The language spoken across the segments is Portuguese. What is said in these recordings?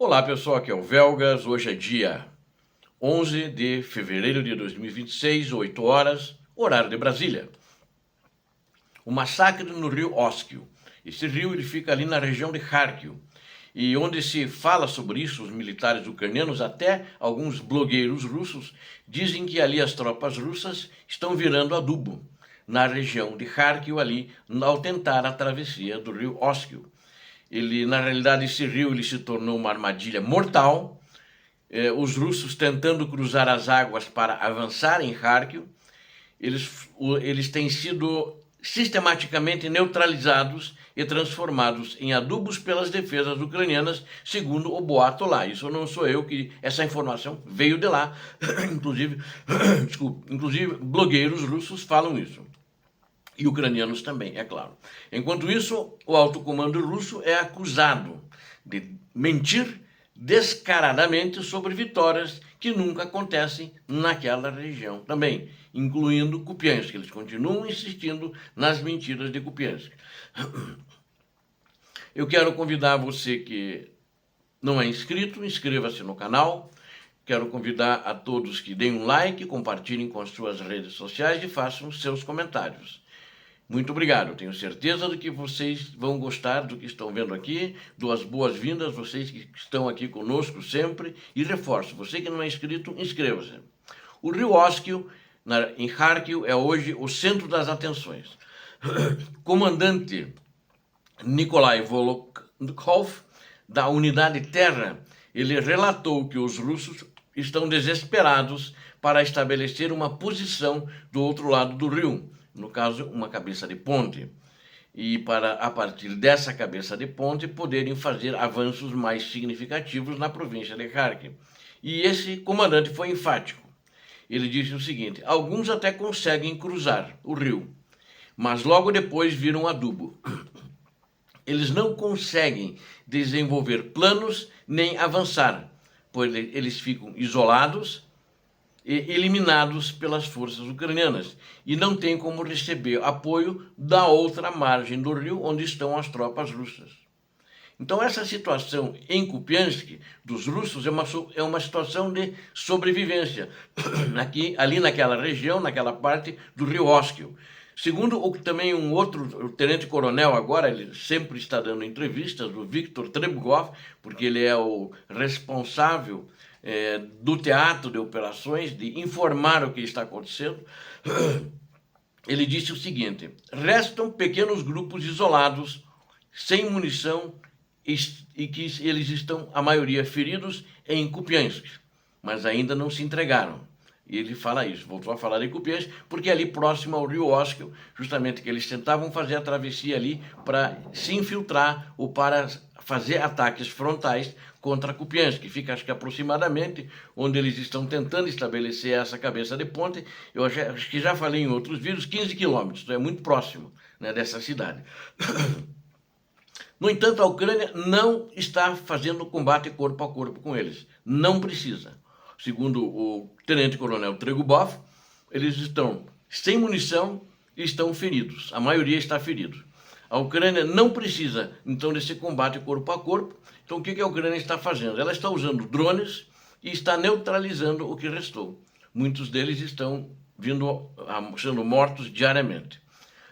Olá pessoal, aqui é o Velgas. Hoje é dia 11 de fevereiro de 2026, 8 horas, horário de Brasília. O massacre no rio Oskil. Esse rio ele fica ali na região de Kharkiv. E onde se fala sobre isso, os militares ucranianos, até alguns blogueiros russos, dizem que ali as tropas russas estão virando adubo na região de Kharkiv ali, ao tentar a travessia do rio Oskil. Na realidade, esse rio ele se tornou uma armadilha mortal. Os russos tentando cruzar as águas para avançar em Kharkiv, eles têm sido sistematicamente neutralizados e transformados em adubos pelas defesas ucranianas, segundo o boato lá. Isso não sou eu, que essa informação veio de lá. Inclusive blogueiros russos falam isso. E ucranianos também, é claro. Enquanto isso, o alto comando russo é acusado de mentir descaradamente sobre vitórias que nunca acontecem naquela região também, incluindo Kupiansk. Eles continuam insistindo nas mentiras de Kupiansk. Eu quero convidar você que não é inscrito, inscreva-se no canal. Quero convidar a todos que deem um like, compartilhem com as suas redes sociais e façam seus comentários. Muito obrigado, tenho certeza de que vocês vão gostar do que estão vendo aqui. Dou as boas-vindas, vocês que estão aqui conosco sempre, e reforço, você que não é inscrito, inscreva-se. O rio Oskil, em Kharkiv, é hoje o centro das atenções. Comandante Nikolai Volokov, da unidade Terra, ele relatou que os russos estão desesperados para estabelecer uma posição do outro lado do rio, no caso, uma cabeça de ponte, e para, a partir dessa cabeça de ponte, poderem fazer avanços mais significativos na província de Kharkiv. E esse comandante foi enfático. Ele disse o seguinte: alguns até conseguem cruzar o rio, mas logo depois viram adubo. Eles não conseguem desenvolver planos nem avançar, pois eles ficam isolados e eliminados pelas forças ucranianas e não tem como receber apoio da outra margem do rio onde estão as tropas russas. Então essa situação em Kupiansk dos russos é uma situação de sobrevivência ali naquela região, naquela parte do rio Oskil. Segundo também um outro tenente-coronel agora, ele sempre está dando entrevistas, o Viktor Trebkov, porque ele é o responsável do teatro de operações, de informar o que está acontecendo. Ele disse o seguinte: restam pequenos grupos isolados, sem munição, e que eles estão, a maioria, feridos em Kupiansk, mas ainda não se entregaram. E ele fala isso, voltou a falar em Kupiansk, porque ali próximo ao rio Oskil, justamente que eles tentavam fazer a travessia ali para se infiltrar ou para fazer ataques frontais contra Kupiansk, que fica, acho que aproximadamente, onde eles estão tentando estabelecer essa cabeça de ponte. Eu acho que já falei em outros vídeos, 15 quilômetros, então é muito próximo, né, dessa cidade. No entanto, a Ucrânia não está fazendo combate corpo a corpo com eles, não precisa. Segundo o tenente-coronel Trebkov, eles estão sem munição e estão feridos, a maioria está ferido. A Ucrânia não precisa, então, desse combate corpo a corpo. Então, o que a Ucrânia está fazendo? Ela está usando drones e está neutralizando o que restou. Muitos deles estão sendo mortos diariamente.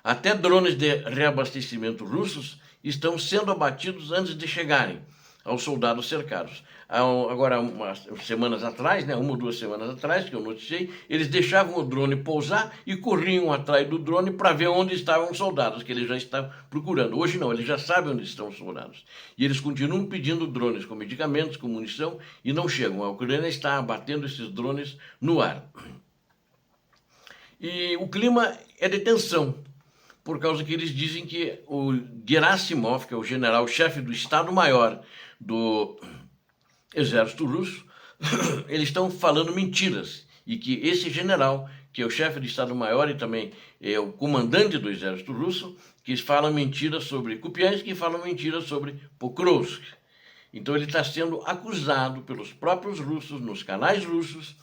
Até drones de reabastecimento russos estão sendo abatidos antes de chegarem aos soldados cercados. Agora, umas semanas atrás, uma ou 2 semanas atrás, que eu noticiei, eles deixavam o drone pousar e corriam atrás do drone para ver onde estavam os soldados, que eles já estavam procurando. Hoje não, eles já sabem onde estão os soldados. E eles continuam pedindo drones com medicamentos, com munição, e não chegam. A Ucrânia está abatendo esses drones no ar. E o clima é de tensão, por causa que eles dizem que o Gerasimov, que é o general-chefe do Estado-Maior do exército russo, eles estão falando mentiras, e que esse general, que é o chefe de Estado-Maior e também é o comandante do exército russo, que fala mentiras sobre Kupiansk e fala mentiras sobre Pokrovsk. Então ele está sendo acusado pelos próprios russos, nos canais russos,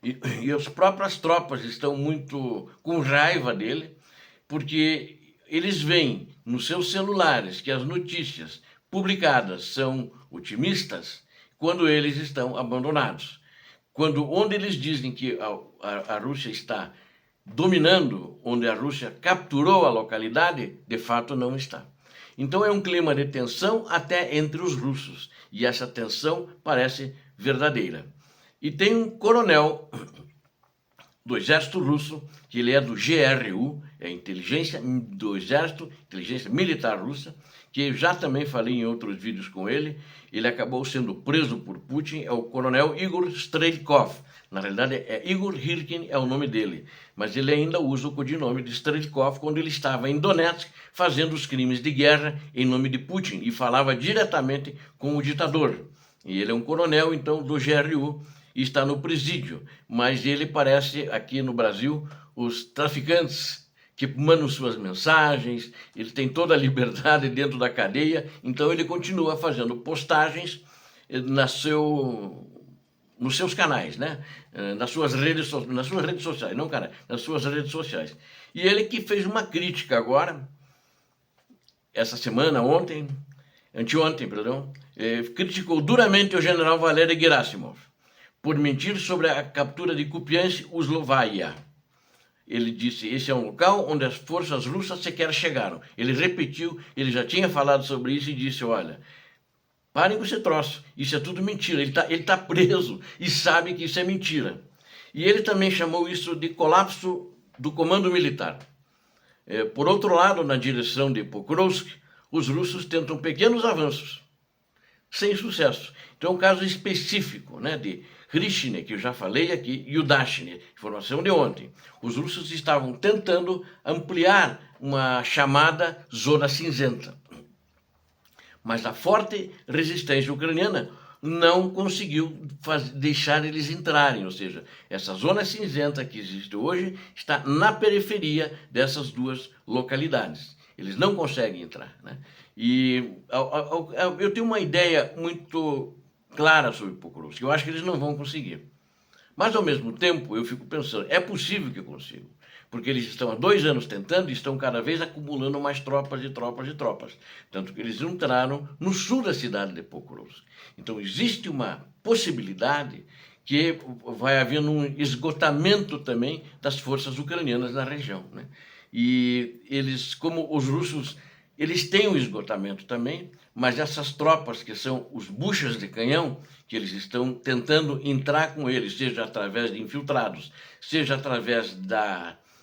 e as próprias tropas estão muito com raiva dele, porque eles veem nos seus celulares que as notícias publicadas são otimistas, quando eles estão abandonados. Onde eles dizem que a Rússia está dominando, onde a Rússia capturou a localidade, de fato não está. Então é um clima de tensão até entre os russos, e essa tensão parece verdadeira. E tem um coronel do exército russo, que ele é do GRU, é inteligência do exército, inteligência militar russa, que eu já também falei em outros vídeos com ele. Ele acabou sendo preso por Putin, é o coronel Igor Strelkov. Na realidade é Igor Hirkin, é o nome dele, mas ele ainda usa o codinome de Strelkov quando ele estava em Donetsk fazendo os crimes de guerra em nome de Putin e falava diretamente com o ditador. E ele é um coronel, então, do GRU, e está no presídio, mas ele parece, aqui no Brasil, os traficantes que mandam suas mensagens, ele tem toda a liberdade dentro da cadeia, então ele continua fazendo postagens nos seus canais, né? nas suas redes sociais, não canais, nas suas redes sociais. E ele que fez uma crítica agora, essa semana, anteontem, criticou duramente o general Valery Gerasimov por mentir sobre a captura de Kupiansk, Uslovaia. Ele disse, esse é um local onde as forças russas sequer chegaram. Ele repetiu, ele já tinha falado sobre isso e disse, olha, parem com esse troço, isso é tudo mentira. Ele tá preso e sabe que isso é mentira. E ele também chamou isso de colapso do comando militar. Por outro lado, na direção de Pokrovsk, os russos tentam pequenos avanços, sem sucesso. Então é um caso específico, né, de Krishne, que eu já falei aqui, e o Dashne, informação de ontem. Os russos estavam tentando ampliar uma chamada zona cinzenta. Mas a forte resistência ucraniana não conseguiu deixar eles entrarem, ou seja, essa zona cinzenta que existe hoje está na periferia dessas duas localidades. Eles não conseguem entrar, né? E eu tenho uma ideia muito clara sobre Pokrovsk, eu acho que eles não vão conseguir. Mas, ao mesmo tempo, eu fico pensando, é possível que consigam, porque eles estão há 2 anos tentando e estão cada vez acumulando mais tropas e tropas e tropas. Tanto que eles entraram no sul da cidade de Pokrovsk. Então, existe uma possibilidade que vai haver um esgotamento também das forças ucranianas na região, né? E eles, como os russos, eles têm um esgotamento também, mas essas tropas que são os buchas de canhão, que eles estão tentando entrar com eles, seja através de infiltrados, seja através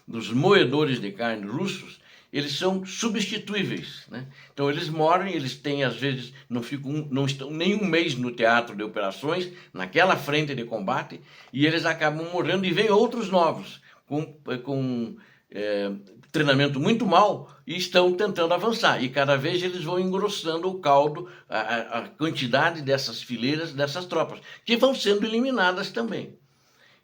dos moedores de carne russos, eles são substituíveis, né? Então eles morrem, eles têm, às vezes, não estão nem um mês no teatro de operações, naquela frente de combate, e eles acabam morrendo e vêm outros novos, com treinamento muito mal, e estão tentando avançar. E cada vez eles vão engrossando o caldo, a quantidade dessas fileiras, dessas tropas, que vão sendo eliminadas também.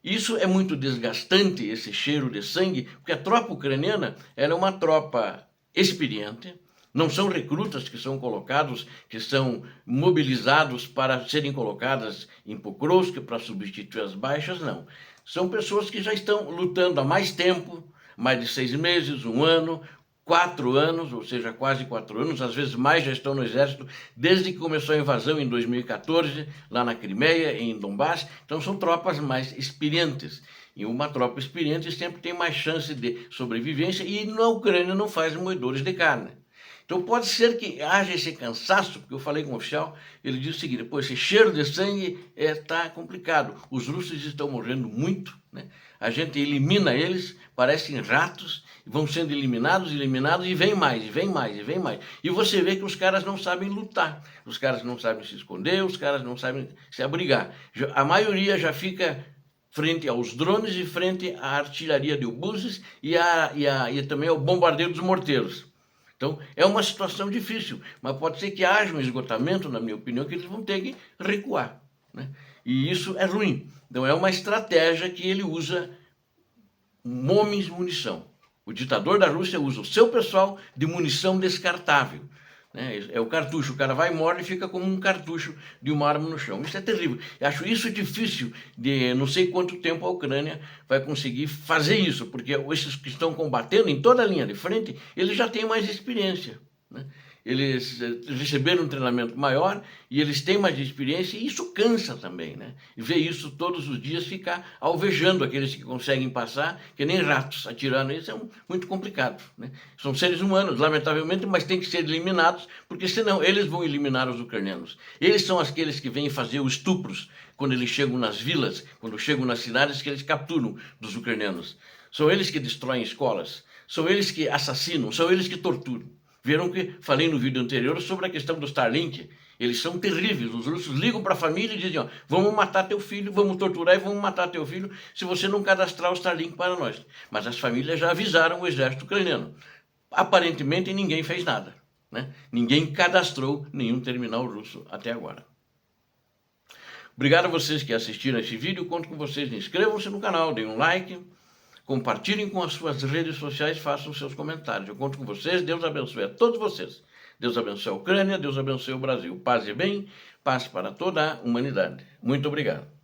Isso é muito desgastante, esse cheiro de sangue, porque a tropa ucraniana ela é uma tropa experiente, não são recrutas que são colocados, que são mobilizados para serem colocadas em Pokrovsk para substituir as baixas, não. São pessoas que já estão lutando há mais tempo, mais de 6 meses, 1 ano, 4 anos, ou seja, quase 4 anos, às vezes mais, já estão no exército, desde que começou a invasão em 2014, lá na Crimeia, em Donbass. Então são tropas mais experientes. E uma tropa experiente sempre tem mais chance de sobrevivência, e na Ucrânia não faz moedores de carne. Então pode ser que haja esse cansaço, porque eu falei com o oficial, ele disse o seguinte, pô, esse cheiro de sangue está complicado, os russos estão morrendo muito, né? A gente elimina eles, parecem ratos, vão sendo eliminados, e vem mais, e vem mais, e vem mais. E você vê que os caras não sabem lutar, os caras não sabem se esconder, os caras não sabem se abrigar. A maioria já fica frente aos drones e frente à artilharia de obuses e também ao bombardeio dos morteiros. Então, é uma situação difícil, mas pode ser que haja um esgotamento, na minha opinião, que eles vão ter que recuar, né? E isso é ruim. Então, é uma estratégia que ele usa homens de munição. O ditador da Rússia usa o seu pessoal de munição descartável, né? É o cartucho, o cara vai e morre e fica como um cartucho de uma arma no chão. Isso é terrível. Eu acho isso difícil, de não sei quanto tempo a Ucrânia vai conseguir fazer isso, porque esses que estão combatendo em toda a linha de frente, eles já têm mais experiência, né? eles receberam um treinamento maior e eles têm mais experiência, e isso cansa também, né? E ver isso todos os dias, ficar alvejando aqueles que conseguem passar, que nem ratos atirando, isso é muito complicado, né? São seres humanos, lamentavelmente, mas têm que ser eliminados, porque senão eles vão eliminar os ucranianos. Eles são aqueles que vêm fazer os estupros quando eles chegam nas vilas, quando chegam nas cidades, que eles capturam dos ucranianos. São eles que destroem escolas, são eles que assassinam, são eles que torturam. Viram que falei no vídeo anterior sobre a questão do Starlink. Eles são terríveis. Os russos ligam para a família e dizem: ó, vamos matar teu filho, vamos torturar e vamos matar teu filho se você não cadastrar o Starlink para nós. Mas as famílias já avisaram o exército ucraniano. Aparentemente ninguém fez nada, né? Ninguém cadastrou nenhum terminal russo até agora. Obrigado a vocês que assistiram esse vídeo. Conto com vocês. Inscrevam-se no canal, deem um like. Compartilhem com as suas redes sociais, façam seus comentários. Eu conto com vocês. Deus abençoe a todos vocês. Deus abençoe a Ucrânia, Deus abençoe o Brasil. Paz e bem, paz para toda a humanidade. Muito obrigado.